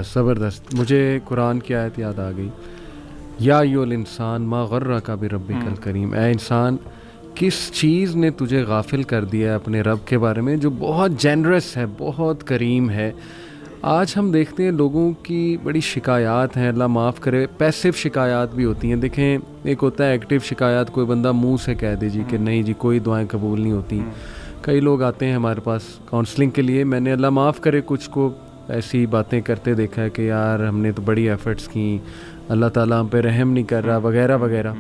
زبردست. مجھے قرآن کی آیت یاد آ گئی, یا ایھا الانسان ما غرک بربک الکریم. اے انسان, کس چیز نے تجھے غافل کر دیا ہے اپنے رب کے بارے میں جو بہت جینرس ہے, بہت کریم ہے. آج ہم دیکھتے ہیں لوگوں کی بڑی شکایات ہیں, اللہ معاف کرے, پیسو شکایات بھی ہوتی ہیں. دیکھیں, ایک ہوتا ہے ایکٹیو شکایات, کوئی بندہ منہ سے کہہ دے جی کہ نہیں جی کوئی دعائیں قبول نہیں ہوتی. کئی لوگ آتے ہیں ہمارے پاس کاؤنسلنگ کے لیے, میں نے اللہ معاف کرے کچھ کو ایسی باتیں کرتے دیکھا ہے کہ یار ہم نے تو بڑی ایفرٹس کی, اللہ تعالیٰ ہم پہ رحم نہیں کر رہا وغیرہ وغیرہ.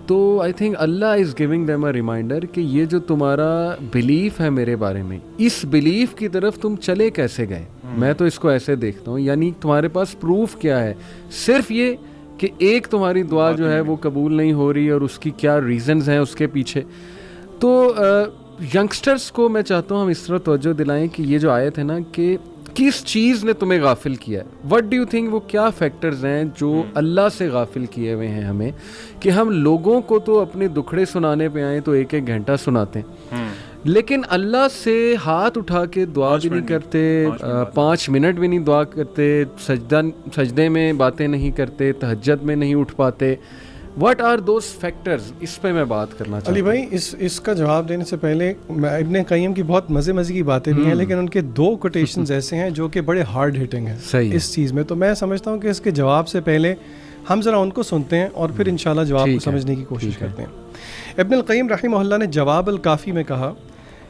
تو I think Allah is giving them a reminder کہ یہ جو تمہارا بلیف ہے میرے بارے میں, اس بلیف کی طرف تم چلے کیسے گئے. میں تو اس کو ایسے دیکھتا ہوں, یعنی تمہارے پاس پروف کیا ہے, صرف یہ کہ ایک تمہاری دعا جو ہے وہ قبول نہیں ہو رہی اور اس کی کیا ریزنز ہیں اس کے پیچھے. تو ینگسٹرز کو میں چاہتا ہوں ہم اس طرح توجہ دلائیں کہ یہ جو آیت ہے نا کہ کس چیز نے تمہیں غافل کیا ہے. وٹ ڈو یو تھنک, وہ کیا فیکٹرز ہیں جو اللہ سے غافل کیے ہوئے ہیں ہمیں, کہ ہم لوگوں کو تو اپنے دکھڑے سنانے پہ آئیں تو ایک ایک گھنٹہ سناتے ہیں, لیکن اللہ سے ہاتھ اٹھا کے دعا بھی نہیں کرتے, 5 منٹ بھی نہیں دعا کرتے, سجدے میں باتیں نہیں کرتے, تہجد میں نہیں اٹھ پاتے. واٹ آر دوز فیکٹرز, اس پہ میں بات کرنا چاہتا ہوں. علی بھائی, اس کا جواب دینے سے پہلے ابن قیم کی بہت مزے کی باتیں بھی ہیں, لیکن ان کے 2 کوٹیشنز ایسے ہیں جو کہ بڑے ہارڈ ہٹنگ ہیں اس چیز میں. تو میں سمجھتا ہوں کہ اس کے جواب سے پہلے ہم ذرا ان کو سنتے ہیں اور پھر انشاءاللہ جواب کو سمجھنے کی کوشش کرتے ہیں. ابن القیم رحمہ اللہ نے جواب الکافی میں کہا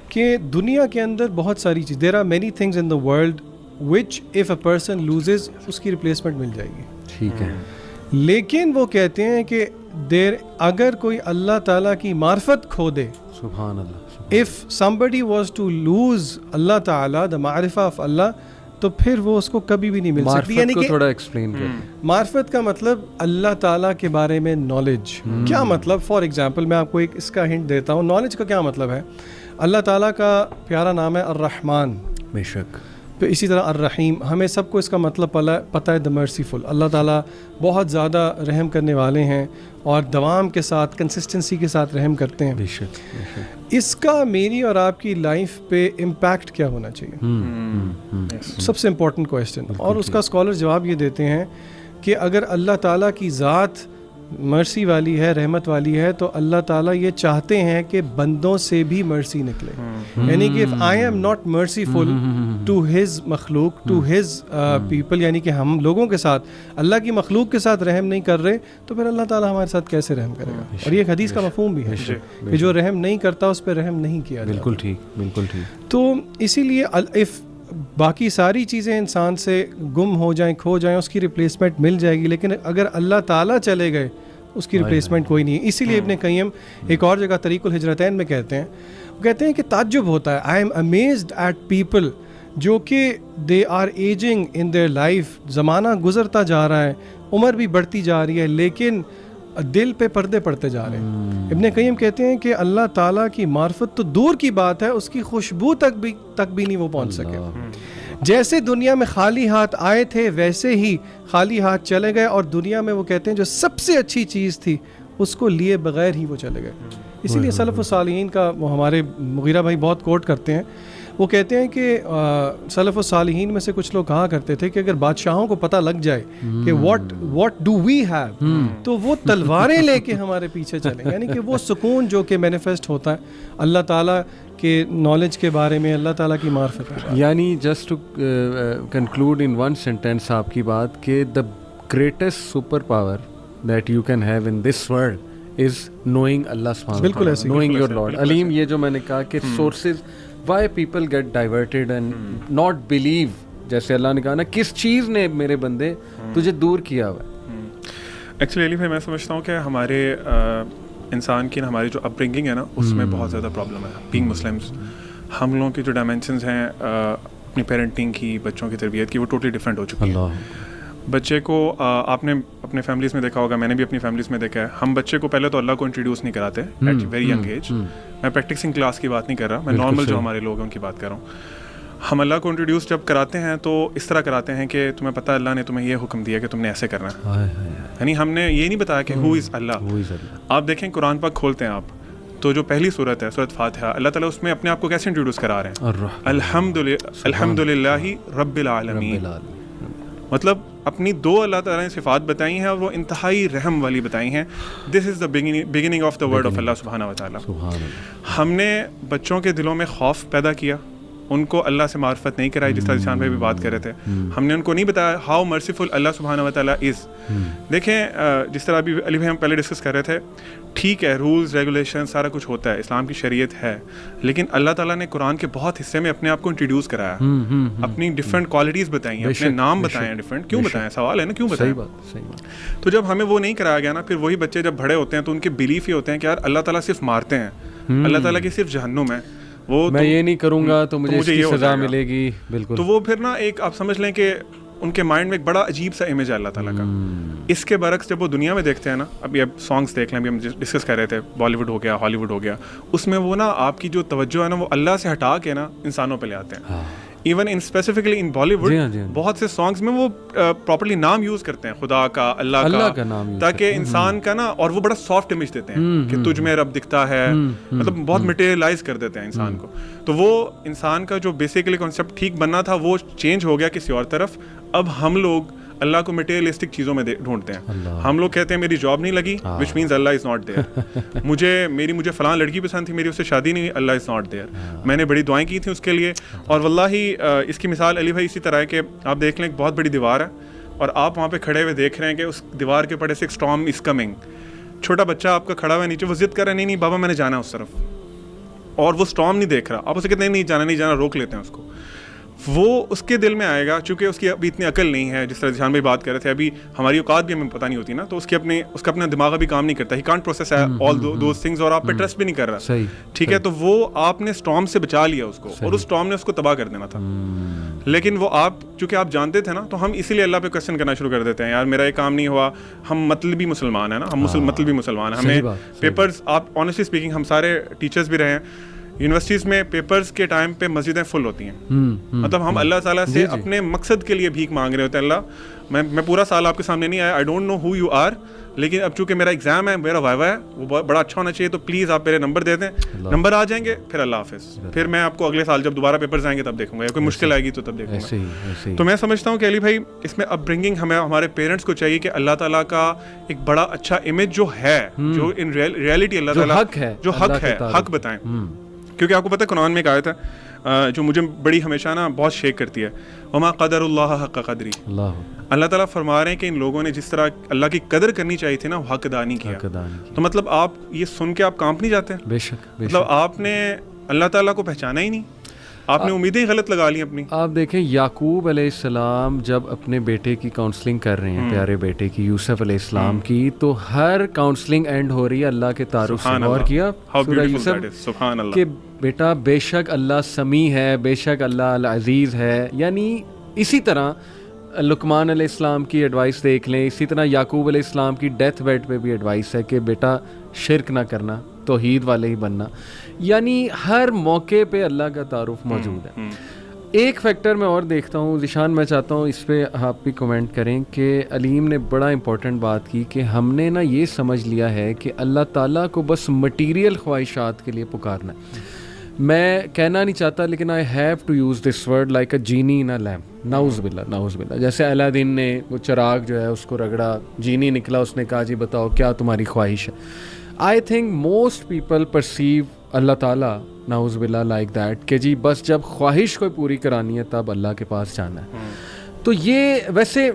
کہ دنیا کے اندر بہت ساری چیز, there are many things in the world which if a person loses اس کی ریپلیسمنٹ مل جائے گی. ٹھیک ہے, لیکن وہ کہتے ہیں کہ اگر کوئی اللہ تعالیٰ کی معرفت کھو دے, سبحان اللہ, if somebody was to lose اللہ تعالیٰ, the معرفہ of اللہ, تو پھر وہ اس کو کبھی بھی نہیں مل سکتی. یعنی کہ تھوڑا ایکسپلین کریں. معرفت کا مطلب اللہ تعالیٰ کے بارے میں نالج. کیا مطلب, فار ایگزامپل میں آپ کو ایک اس کا ہنٹ دیتا ہوں. نالج کا کیا مطلب ہے, اللہ تعالیٰ کا پیارا نام ہے الرحمن, بے شک, پھر اسی طرح الرحیم. ہمیں سب کو اس کا مطلب پتہ ہے, دا مرسیفل. اللہ تعالیٰ بہت زیادہ رحم کرنے والے ہیں اور دوام کے ساتھ, کنسسٹنسی کے ساتھ رحم کرتے ہیں. بے شک. اس کا میری اور آپ کی لائف پہ امپیکٹ کیا ہونا چاہیے, سب سے امپورٹنٹ کویسچن. اور اس کا اسکالر جواب یہ دیتے ہیں کہ اگر اللہ تعالیٰ کی ذات مرسی والی ہے, رحمت والی ہے, تو اللہ تعالیٰ یہ چاہتے ہیں کہ بندوں سے بھی مرسی نکلے. یعنی کہ if I am not merciful to his مخلوق, to his people, یعنی کہ ہم لوگوں کے ساتھ, اللہ کی مخلوق کے ساتھ رحم نہیں کر رہے, تو پھر اللہ تعالیٰ ہمارے ساتھ کیسے رحم کرے گا. اور یہ ایک حدیث کا مفہوم بھی ہے کہ جو رحم نہیں کرتا اس پہ رحم نہیں کیا جاتا. بالکل ٹھیک, بالکل ٹھیک. تو اسی لیے if باقی ساری چیزیں انسان سے گم ہو جائیں, کھو جائیں, اس کی ریپلیسمنٹ مل جائے گی, لیکن اگر اللہ تعالیٰ چلے گئے اس کی ریپلیسمنٹ کوئی نہیں ہے. اسی لیے ابن قیم ایک اور جگہ طریق الہجرتین میں کہتے ہیں, وہ کہتے ہیں کہ تعجب ہوتا ہے, I am amazed at people جو کہ they are ageing in their life, زمانہ گزرتا جا رہا ہے, عمر بھی بڑھتی جا رہی ہے, لیکن دل پہ پردے پڑتے جا رہے ہیں. ابن قیم کہتے ہیں کہ اللہ تعالیٰ کی معرفت تو دور کی بات ہے, اس کی خوشبو تک بھی نہیں وہ پہنچ سکے. جیسے دنیا میں خالی ہاتھ آئے تھے ویسے ہی خالی ہاتھ چلے گئے, اور دنیا میں وہ کہتے ہیں جو سب سے اچھی چیز تھی اس کو لیے بغیر ہی وہ چلے گئے. اسی لیے سلف الصالحین کا وہ ہمارے مغیرہ بھائی بہت کوٹ کرتے ہیں, وہ کہتے ہیں کہ سلف الصالحین میں سے کچھ لوگ کہا کرتے تھے کہ اگر بادشاہوں کو پتہ لگ جائے کہ what do we have, تو وہ تلواریں لے کے ہمارے پیچھے چلیں. یعنی کہ وہ سکون جو کہ مینیفیسٹ ہوتا ہے اللہ تعالیٰ کے نالج کے بارے میں, اللہ تعالیٰ کی معرفت کے بارے میں. یعنی just to conclude in one sentence آپ کی بات, کہ the greatest super power that you can have in this world is knowing Allah سبحانہ, بالکل ایسے, نوئنگ یور لارڈ. علیم, یہ جو میں نے کہا کہ sources why people get diverted and not blue, جیسے اللہ نے کہا نا, کس چیز نے میرے بندے تجھے دور کیا ہوا ہے. ایکچولی علی بھائی, میں سمجھتا ہوں کہ ہمارے انسان کی ہماری جو اپ برنگنگ ہے نا, اس میں بہت زیادہ پرابلم ہے. بینگ مسلمس, ہم لوگوں کی جو ڈائمینشنز ہیں اپنی پیرنٹنگ کی, بچوں کی تربیت کی, وہ ٹوٹلی ڈفرینٹ ہو چکی ہیں. بچے کو آپ نے اپنے فیملیز میں دیکھا ہوگا, میں نے بھی اپنی فیملیز میں دیکھا ہے, ہم بچے کو پہلے تو اللہ کو انٹروڈیوس نہیں کراتے ایٹ ویری ینگ ایج. میں پریکٹسنگ کلاس کی بات نہیں کر رہا, میں نارمل جو ہمارے لوگ ہیں ان کی بات کر رہا ہوں. ہم اللہ کو انٹروڈیوس جب کراتے ہیں تو اس طرح کراتے ہیں کہ تمہیں پتہ اللہ نے تمہیں یہ حکم دیا کہ تم نے ایسے کرنا ہے. یعنی ہم نے یہ نہیں بتایا کہ ہو از اللہ. آپ دیکھیں قرآن پاک کھولتے ہیں آپ تو جو پہلی صورت ہے سورۃ فاتحہ, اللہ تعالیٰ اس میں اپنے آپ کو کیسے انٹروڈیوس کرا رہے ہیں, الحمد للہ رب العالمین. مطلب اپنی 2 اللہ تعالیٰ نے صفات بتائی ہیں اور وہ انتہائی رحم والی بتائی ہیں. This is the beginning of the word of Allah سبحانہ و تعالیٰ. ہم نے بچوں کے دلوں میں خوف پیدا کیا, ان کو اللہ سے معرفت نہیں کرائی, جس طرح ذیشان بھائی بھی بات کر رہے تھے. ہم نے ان کو نہیں بتایا ہاؤ مرسیفل اللہ سبحانہ و تعالیٰ از. دیکھیں جس طرح ابھی علی بھائی ہم پہلے ڈسکس کر رہے تھے, ٹھیک ہے رولز ریگولیشن سارا کچھ ہوتا ہے, اسلام کی شریعت ہے, لیکن اللہ تعالیٰ نے قرآن کے بہت حصے میں اپنے آپ کو انٹروڈیوس کرایا, اپنی ڈفرینٹ کوالٹیز بتائی ہیں, اپنے نام بتائے ہیں ڈفرینٹ. کیوں بتائیں؟ سوال ہے نا, کیوں بتائیں؟ تو جب ہمیں وہ نہیں کرایا گیا نا, پھر وہی بچے جب بڑے ہوتے ہیں تو ان کے بلیف یہ ہوتے ہیں کہ یار اللہ تعالیٰ صرف مارتے ہیں, اللہ تعالیٰ کی صرف جہنم ہے, وہ میں یہ نہیں کروں گا تو مجھے اس کی سزا ملے گی. بالکل. تو وہ پھر نا ایک آپ سمجھ لیں کہ ان کے مائنڈ میں ایک بڑا عجیب سا امیج ہے اللہ تعالیٰ کا. اس کے برعکس جب وہ دنیا میں دیکھتے ہیں نا, ابھی اب سانگس دیکھ لیں, ابھی ہم ڈسکس کر رہے تھے بالی ووڈ ہو گیا, ہالی ووڈ ہو گیا, اس میں وہ نا آپ کی جو توجہ ہے نا وہ اللہ سے ہٹا کے نا انسانوں پہ لے آتے ہیں. Even in specifically in Bollywood بہت سے سانگس میں وہ پراپرلی نام یوز کرتے ہیں, خدا کا, اللہ کا نام, تاکہ انسان کا نا, اور وہ بڑا سافٹ امیج دیتے ہیں کہ تجھ میں رب دکھتا ہے, مطلب بہت مٹیریلائز کر دیتے ہیں انسان کو. تو وہ انسان کا جو بیسیکلی کانسیپٹ ٹھیک بننا تھا وہ چینج ہو گیا کسی اور طرف. اب ہم لوگ اللہ کو مٹیریلسٹک چیزوں میں ڈھونڈتے ہیں. ہم لوگ کہتے ہیں میری جاب نہیں لگی, which means Allah is not there. مجھے فلاں لڑکی پسند تھی, میری اس سے شادی نہیں ہوئی, اللہ از ناٹ دیئر. میں نے بڑی دعائیں کی تھیں اس کے لیے, اور واللہ اس کی مثال علی بھائی اسی طرح ہے کہ آپ دیکھ لیں ایک بہت بڑی دیوار ہے اور آپ وہاں پہ کھڑے ہوئے دیکھ رہے ہیں کہ اس دیوار کے پڑے سے ایک اسٹارم از کمنگ. چھوٹا بچہ آپ کا کھڑا ہوا ہے نیچے, وہ ضد کر رہا ہے نہیں بابا میں نے جانا ہے اس طرف, اور وہ اسٹارم نہیں دیکھ رہا. آپ اسے کہتے ہیں نہیں جانا, روک لیتے ہیں اس کو. وہ اس کے دل میں آئے گا, چونکہ اس کی ابھی اتنی عقل نہیں ہے, جس طرح ذیشان بھائی بات کر رہے تھے, ابھی ہماری اوقات بھی ہمیں پتہ نہیں ہوتی نا, تو اس کا اپنا دماغ ابھی کام نہیں کرتا, he can't process all those things, اور آپ پہ ٹرسٹ بھی نہیں کر رہا. ٹھیک ہے, تو وہ آپ نے اسٹارم سے بچا لیا اس کو, اور اس اسٹارم نے اس کو تباہ کر دینا تھا. لیکن وہ چونکہ آپ جانتے تھے نا, تو ہم اسی لیے اللہ پہ کوشچن کرنا شروع کر دیتے ہیں, یار میرا یہ کام نہیں ہوا. ہم مطلبی مسلمان ہیں نا, ہم مطلبی مسلمان ہیں. ہمیں پیپرز, آپ آنیسٹلی اسپیکنگ ہم سارے ٹیچرز بھی رہے ہیں, یونیورسٹیز میں پیپرز کے ٹائم پہ مسجدیں فل ہوتی ہیں. مطلب ہم اللہ تعالیٰ سے اپنے مقصد کے لیے بھیک مانگ رہے ہوتے ہیں, اللہ میں پورا سال آپ کے سامنے نہیں آیا, I don't know who you are, لیکن اب چونکہ میرا ایگزام ہے, میرا وائوا ہے, وہ بڑا اچھا ہونا چاہیے, تو پلیز آپ میرے نمبر دے دیں. نمبر آ جائیں گے پھر اللہ حافظ, پھر میں آپ کو اگلے سال جب دوبارہ پیپرز آئیں گے تب دیکھوں گا, یا کوئی مشکل آئے گی تو تب دیکھوں گا. تو میں سمجھتا ہوں کہ علی بھائی اس میں اپ برنگنگ ہمارے پیرنٹس کو چاہیے کہ اللہ تعالیٰ کا ایک بڑا اچھا امیج جو ہے, جو ان ریئلٹی اللہ تعالیٰ جو حق ہے, حق بتائیں. کیونکہ آپ کو پتہ ہے قرآن میں ایک آیت ہے جو مجھے بڑی ہمیشہ نا بہت شیک کرتی ہے, وما قدر اللہ حق قدری. اللہ تعالیٰ فرما رہے ہیں کہ ان لوگوں نے جس طرح اللہ کی قدر کرنی چاہیے تھی نا, وہ حق ادا نہیں کیا. تو مطلب آپ یہ سن کے آپ کانپ نہیں جاتے؟ بے شک. مطلب آپ نے اللہ تعالیٰ کو پہچانا ہی نہیں, آپ نے امیدیں غلط لگا لی اپنی. آپ دیکھیں یعقوب علیہ السلام جب اپنے بیٹے کی کاؤنسلنگ کر رہے ہیں, پیارے بیٹے کی, یوسف علیہ السلام کی, تو ہر کاؤنسلنگ اینڈ ہو رہی ہے اللہ کے تعارف سے. غور کیا سورہ یوسف کہ بیٹا بے شک اللہ سمیع ہے, بے شک اللہ العزیز ہے. یعنی اسی طرح لقمان علیہ السلام کی ایڈوائس دیکھ لیں, اسی طرح یعقوب علیہ السلام کی ڈیتھ بیڈ پہ بھی ایڈوائس ہے کہ بیٹا شرک نہ کرنا, توحید والے ہی بننا. یعنی ہر موقع پہ اللہ کا تعارف موجود ہے. ایک فیکٹر میں اور دیکھتا ہوں ذیشان, میں چاہتا ہوں اس پہ آپ بھی کمنٹ کریں کہ علیم نے بڑا امپورٹنٹ بات کی کہ ہم نے نا یہ سمجھ لیا ہے کہ اللہ تعالیٰ کو بس مٹیریل خواہشات کے لیے پکارنا ہے. میں کہنا نہیں چاہتا لیکن I have to use this word like a genie in a lamp. نعوذ باللہ. جیسے الادین نے وہ چراغ جو ہے اس کو رگڑا, جینی نکلا, اس نے کہا جی بتاؤ کیا تمہاری خواہش ہے. I think most people perceive Allah تعالیٰ نعوذ باللہ لائک دیٹ کہ جی بس جب خواہش کوئی پوری کرانی ہے تب اللہ کے پاس جانا ہے. تو یہ ویسے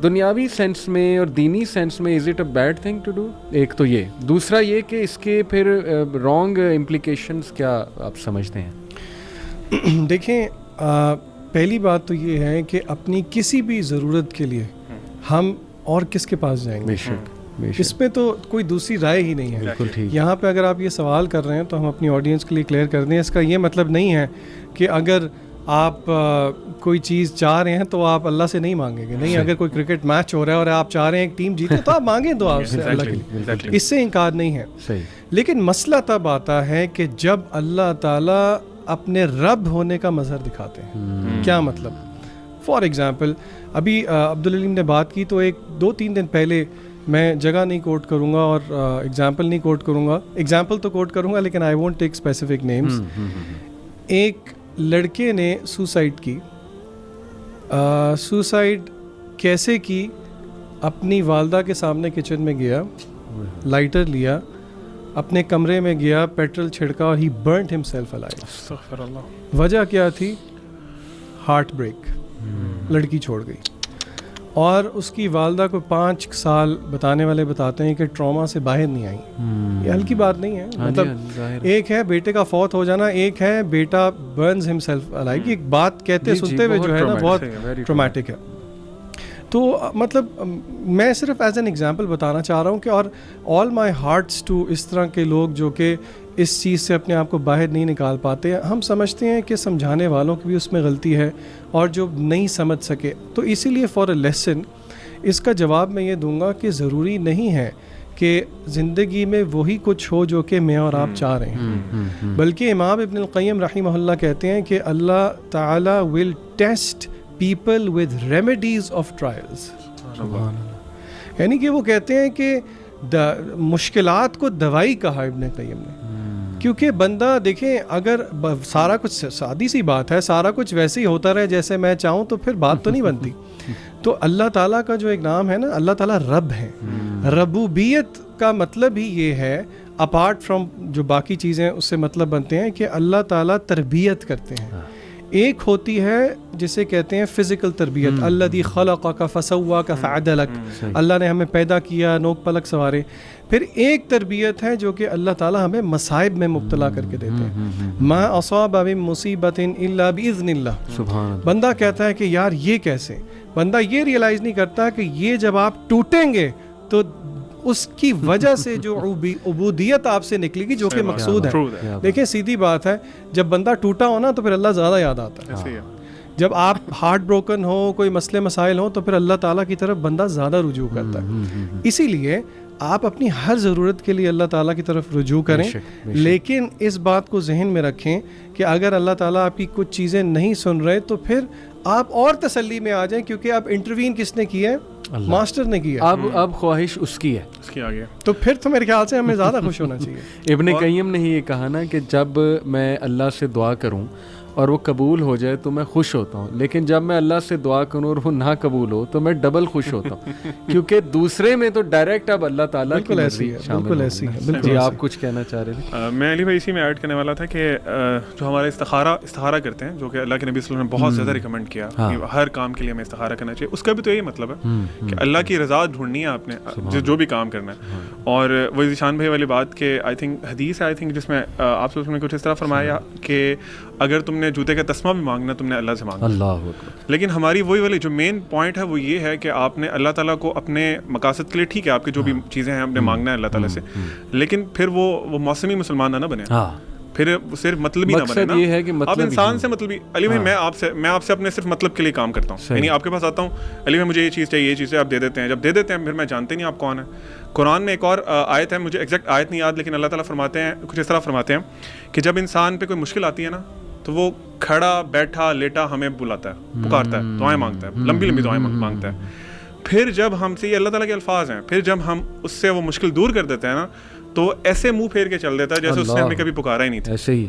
دنیاوی سینس میں اور دینی سینس میں is it a bad thing to do? ایک تو یہ, دوسرا یہ کہ اس کے پھر رانگ امپلیکیشنز کیا آپ سمجھتے ہیں؟ دیکھیں پہلی بات تو یہ ہے کہ اپنی کسی بھی ضرورت کے لیے ہم اور کس کے پاس جائیں گے؟ بے شک. اس پہ تو کوئی دوسری رائے ہی نہیں ہے. بالکل ٹھیک. یہاں پہ اگر آپ یہ سوال کر رہے ہیں تو ہم اپنی آڈینس کے لیے کلیئر کر دیں, اس کا یہ مطلب نہیں ہے کہ اگر آپ کوئی چیز چاہ رہے ہیں تو آپ اللہ سے نہیں مانگیں گے. نہیں, اگر کوئی کرکٹ میچ ہو رہا ہے اور آپ چاہ رہے ہیں ایک ٹیم جیتے تو آپ مانگیں دعا سے اللہ کے لیے, اس سے انکار نہیں ہے. لیکن مسئلہ تب آتا ہے کہ جب اللہ تعالیٰ اپنے رب ہونے کا مظہر دکھاتے ہیں. کیا مطلب؟ فار ایگزامپل ابھی عبدالعلیم نے بات کی تو ایک 2-3 دن پہلے, میں جگہ نہیں کوٹ کروں گا اور ایگزامپل نہیں کوٹ کروں گا, ایگزامپل تو کوٹ کروں گا لیکن I won't take specific names. ایک لڑکے نے سوسائڈ کی. سوسائڈ کیسے کی اپنی والدہ کے سامنے کچن میں گیا, لائٹر لیا, اپنے کمرے میں گیا, پیٹرول چھڑکا اور ہی برنٹ ہمسیلف الائیو. استغفر اللہ. وجہ کیا تھی؟ ہارٹ بریک, لڑکی چھوڑ گئی. اور اس کی والدہ کو 5 سال بتانے والے بتاتے ہیں کہ ٹراما سے باہر نہیں آئی. یہ ہلکی بات نہیں ہے. مطلب ایک ہے بیٹے کا فوت ہو جانا, ایک ہے بیٹا برنز ہمسیلف الائیو. ایک بات کہتے سنتے ہوئے جو ہے نا بہت ٹرامیٹک ہے. تو مطلب میں صرف ایز این ایگزامپل بتانا چاہ رہا ہوں کہ اور آل مائی ہارٹس ٹو اس طرح کے لوگ جو کہ اس چیز سے اپنے آپ کو باہر نہیں نکال پاتے. ہم سمجھتے ہیں کہ سمجھانے والوں کی بھی اس میں غلطی ہے اور جو نہیں سمجھ سکے, تو اسی لیے فار اے لیسن اس کا جواب میں یہ دوں گا کہ ضروری نہیں ہے کہ زندگی میں وہی کچھ ہو جو کہ میں اور آپ چاہ رہے ہیں, بلکہ امام ابن القیم رحمہ اللہ کہتے ہیں کہ اللہ تعالی ول test people with remedies of trials. یعنی کہ وہ کہتے ہیں کہ مشکلات کو دوائی کہا ابن قیم نے, کیونکہ بندہ دیکھیں اگر سارا کچھ, سادی سی بات ہے, سارا کچھ ویسے ہی ہوتا رہے جیسے میں چاہوں تو پھر بات تو نہیں بنتی. تو اللہ تعالیٰ کا جو ایک نام ہے نا, اللہ تعالیٰ رب ہے. ربوبیت کا مطلب ہی یہ ہے, اپارٹ فرام جو باقی چیزیں اس سے مطلب بنتے ہیں, کہ اللہ تعالیٰ تربیت کرتے ہیں. ایک ہوتی ہے جسے کہتے ہیں فزیکل تربیت, الذی خلقک فسواک فعدلک, اللہ نے ہمیں پیدا کیا, نوک پلک سنوارے. پھر ایک تربیت ہے جو کہ اللہ تعالیٰ ہمیں مصائب میں مبتلا کر کے دیتے ہیں. ما اصاب من مصیبت الا باذن اللہ. بندہ کہتا ہے کہ یار یہ کیسے, بندہ یہ ریئلائز نہیں کرتا کہ یہ جب آپ ٹوٹیں گے تو اس کی وجہ سے جو عبودیت آپ سے نکلے گی جو کہ مقصود ہے. دیکھیں سیدھی بات ہے, جب بندہ ٹوٹا ہو نا تو پھر اللہ زیادہ یاد آتا ہے. جب آپ ہارٹ بروکن ہو, کوئی مسئلے مسائل ہوں, تو پھر اللہ تعالیٰ کی طرف بندہ زیادہ رجوع کرتا ہے. اسی لیے آپ اپنی ہر ضرورت کے لیے اللہ تعالیٰ کی طرف رجوع کریں, لیکن اس بات کو ذہن میں رکھیں کہ اگر اللہ تعالیٰ آپ کی کچھ چیزیں نہیں سن رہے تو پھر آپ اور تسلی میں آ جائیں, کیونکہ اب انٹروین کس نے کیا ہے؟ ماسٹر نے کیا. اب خواہش اس کی ہے, اس کی آگے. تو پھر تو میرے خیال سے ہمیں زیادہ خوش ہونا چاہیے. ابن قیم نے یہ کہا نا کہ جب میں اللہ سے دعا کروں اور وہ قبول ہو جائے تو میں خوش ہوتا ہوں, لیکن جب میں اللہ سے دعا کروں اور وہ نہ قبول ہو تو میں ڈبل خوش ہوتا ہوں, کیونکہ دوسرے میں تو ڈائریکٹ اب اللہ تعالیٰ کی مرضی شامل ہے. بالکل ایسی ہے. جی آپ کچھ کہنا چاہ رہے تھے؟ میں علی بھائی اسی میں ایڈ کرنے والا تھا کہ جو ہمارا استخارہ کرتے ہیں, جو کہ اللہ کے نبی صلی اللہ علیہ وسلم نے بہت زیادہ ریکمینڈ کیا کہ ہر کام کے لیے ہمیں استخارہ کرنا چاہیے, اس کا بھی تو یہی مطلب ہے کہ اللہ کی رضا ڈھونڈنی ہے آپ نے جو بھی کام کرنا ہے. اور وہ ذیشان بھائی والی بات کہ آئی تھنک حدیث ہے, آئی تھنک جس میں آپ صلی اللہ علیہ وسلم نے کچھ اس طرح فرمایا کہ اگر تم نے جوتے کا تسمہ بھی مانگنا تم نے اللہ سے مانگنا. اللہ اکبر. لیکن ہماری وہی والی جو مین پوائنٹ ہے وہ یہ ہے کہ آپ نے اللہ تعالیٰ کو اپنے مقاصد کے لیے, ٹھیک ہے آپ کی جو بھی چیزیں ہیں آپ نے مانگنا ہے اللہ تعالیٰ سے, لیکن پھر وہ موسمی مسلمان نہ بنے, پھر صرف مطلب ہی نہ بنے نا. یہ ہے کہ آپ انسان سے مطلب, علی بھائی میں آپ سے اپنے صرف مطلب کے لیے کام کرتا ہوں, یعنی آپ کے پاس آتا ہوں, علی بھائی مجھے یہ چیز چاہیے, یہ چیزیں آپ دے دیتے ہیں, جب دے دیتے ہیں پھر میں جانتے نہیں آپ کون ہیں. قرآن میں ایک اور آیت ہے, مجھے ایگزیکٹ آیت نہیں یاد, لیکن اللہ تعالیٰ فرماتے ہیں کچھ اس طرح فرماتے ہیں کہ جب انسان پہ کوئی مشکل آتی ہے نا تو وہ کھڑا بیٹھا لیٹا ہمیں بلاتا ہے, پکارتا ہے, دعائیں مانگتا ہے, لمبی لمبی دعائیں مانگتا ہے. پھر جب ہم سے, یہ اللہ تعالیٰ کے الفاظ ہیں, پھر جب ہم اس سے وہ مشکل دور کر دیتے ہیں نا تو ایسے منہ پھیر کے چل دیتا ہے جیسے اس نے ہمیں کبھی پکارا ہی نہیں تھا. ایسے ہی